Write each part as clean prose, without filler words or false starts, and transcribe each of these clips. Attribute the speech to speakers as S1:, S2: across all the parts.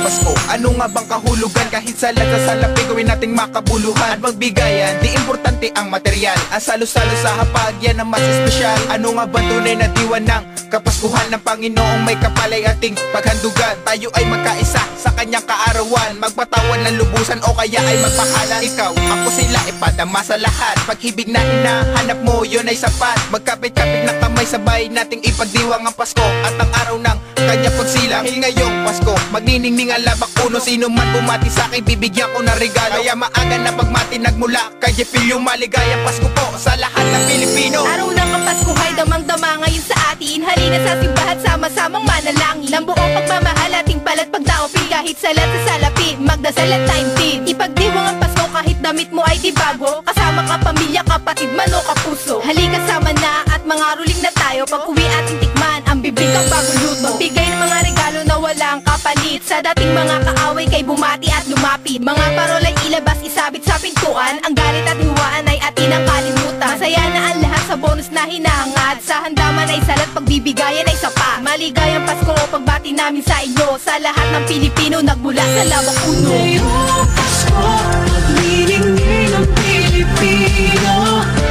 S1: Pasko. Ano nga bang kahulugan? Kahit sa salapi gawin nating makabuluhan at magbigayan. Di importante ang material, ang salo-salo sa hapag, yan ang mas espesyal. Ano nga ba tunay na diwa ng Kapaskuhan ng Panginoong may kapalay ating paghandugan? Tayo ay magkaisa sa kanyang kaarawan, magpatawan ng lubusan o kaya ay magpahalan. Ikaw, ako sila, ipadama sa lahat. Pag-ibig na hinahanap mo, yun ay sapat. Magkapit-kapit na kamay, sabay nating ipagdiwang ang Pasko at ang araw ng kanyang pagsilang. Ngayong Pasko, magniningning ang labak puno. Sino man bumati sa akin, bibigyan ko ng regalo. Kaya maaga na pagmati nagmula kay Jepilio. Maligayang Pasko po sa lahat ng Pilipino.
S2: Araw ng Kapaskuhay, damang-dama ngayon sa atin. Halina sa simbahan, sama-samang manalangin. Ng buong pagmamahal ating palat pagdaupin. Kahit salat sa salapi, magdasal at taimtim. Ipagdiwang ang Pasko kahit damit mo ay di bago. Kasama ka pamilya, kapatid, mano, kapuso. Halika sama na at mga ruling na tayo. Pag-uwi ating tikman ang bibig ang bagong luto. Magbigay ng mga regalo na walang kapalit. Sa dating mga kaaway kay bumati at lumapit. Mga parol ay ilabas, isabit sa pintuan. Ang galit at hiwaan ay atin ang kalimutan. Masaya na ang lahat sa bonus na hinangad. Sa handaman ay salat, pagbibigayan ay sapa. Maligayang Pasko, pagbati namin sa inyo. Sa lahat ng Pilipino, nagmula sa labak uno.
S3: Ngayong Pasko, magniningning ang Pilipino.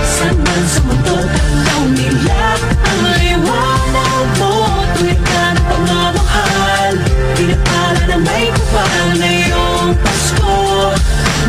S3: Saan man sa mundo, tanaw nila ang liwanag mo. Tuwid ka ng pagmamahal, pinapala na may kapal. Ngayong Pasko,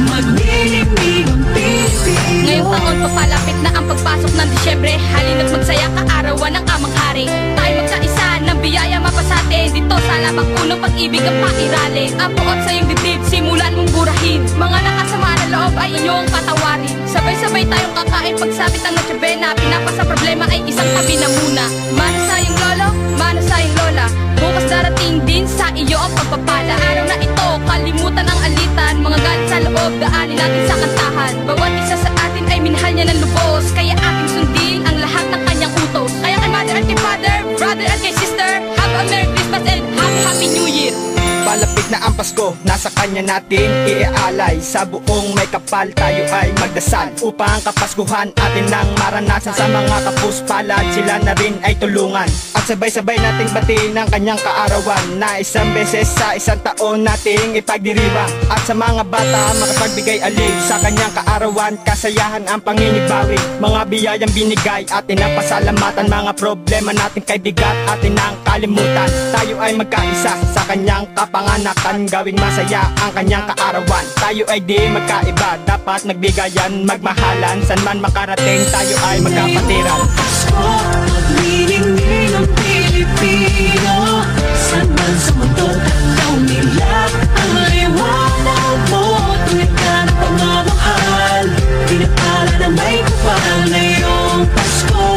S3: magniningning ang Pilipino.
S4: Ngayong taon papalapit na ang pagpasok ng Disyembre. Halina't magsaya kaarawan ng amang hari. Tayo magkaisa ng biyaya mapasatin. Dito sa labang uno, pag-ibig ang pairali. Ang buot sa iyong dibdib, simulan mong burahin. Mga nakasama na loob ay inyong patawarin. Sabay-sabay tayong kakain, pagsabit ang Noche Buena. Pinapasa problema ay isang tabi na muna. Mana sa iyong lolo, mana sa iyong lola. Bukas darating din sa iyo ang pagpapala. Araw na ito, kalimutan ang alitan. Mga galit sa loob, daanin natin sa kantahan. Bawat isa sa atin ay minahal niya ng lubos. Kaya ating sundin ang lahat ng kanyang utos. Kaya kay mother at kay father, brother at kay sister, have a Merry Christmas and Happy New Year.
S1: Palapit na ang Pasko, nasa kanya natin iaalay. Sa buong may kapal tayo ay magdasal upang kapaskuhan atin nang maranasan. Sa mga kapuspalad sila na rin ay tulungan. At sabay-sabay nating batiin ang kanyang kaarawan na isang beses sa isang taon nating ipagdiriwang. At sa mga bata makapagbigay alib sa kanyang kaarawan, kasayahan ang panginibawi. Mga biyayang binigay atin ang pasalamatan. Mga problema natin kay bigat atin ang kalimutan. Tayo ay magkaisa sa kanyang kapanganakan, gawing masaya ang kanyang kaarawan. Tayo ay di magkaiba, dapat nagbigayan, magmahalan. San man makarating tayo ay magkapatiran.
S3: Pasko, magniningning ang Pilipino. Saan man sa mundo, tanaw nila ang liwanag mo. Tuwid ka ng pagmamahal, pinapala na may kapal. Ngayong Pasko,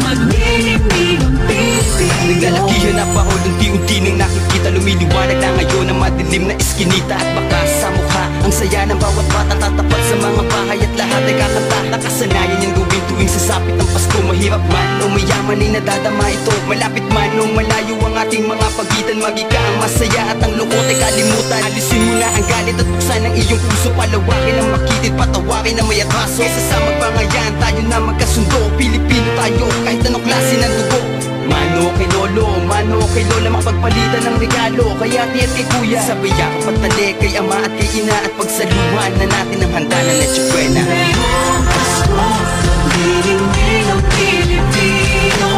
S3: magniningning ang Pilipino.
S5: Nagdalakihan na pa unti-unti nang nakikita. Lumiliwanag na ngayon ang madilim na iskinita. At baka sa mukha ang saya ng bawat bata, tatapat sa mga bahay at lahat ay kakanta. Nakasanayan niyang gawin tuwing sasapit ang Pasko. Mahirap man o mayaman ay nadadama ito. Malapit man o malayo ang ating mga pagitan. Magika ang masaya at ang lungkot ay kalimutan. Alisin mo na ang galit at buksan ang iyong puso. Palawakin ang makitid, patawarin ang may atraso. Kesa sa magbangayan, tayo na magkasundo. Pilipino tayo kahit anong klase ng dugo. Mano kay lolo, mano kay lola, makapagpalitan ng regalo. Kaya tiyan kay kuya, sabay yakap at talik kay ama at kay ina. At pagsaluhan na natin ang handa ng Noche Buena.
S3: Ngayong Pasko, magniningning ang Pilipino.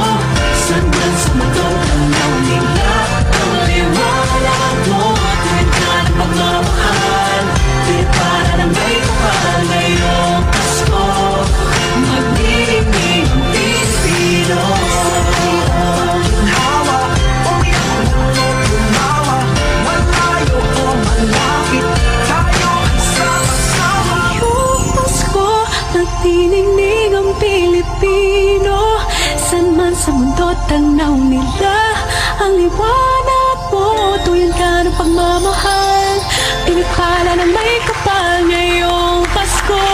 S3: Saan man sa mundo, tanaw nila ang liwanag mo. Tuwid ka ng pagmamahal, pinapala na may kapal. Ngayong Pasko, magniningning ang Pilipino. Nagniningning ang Pilipino. Saan man sa mundo, tanaw nila ang liwanag mo. Tuyan ka ng pagmamahal, pinipala na may kapal. Ngayong Pasko,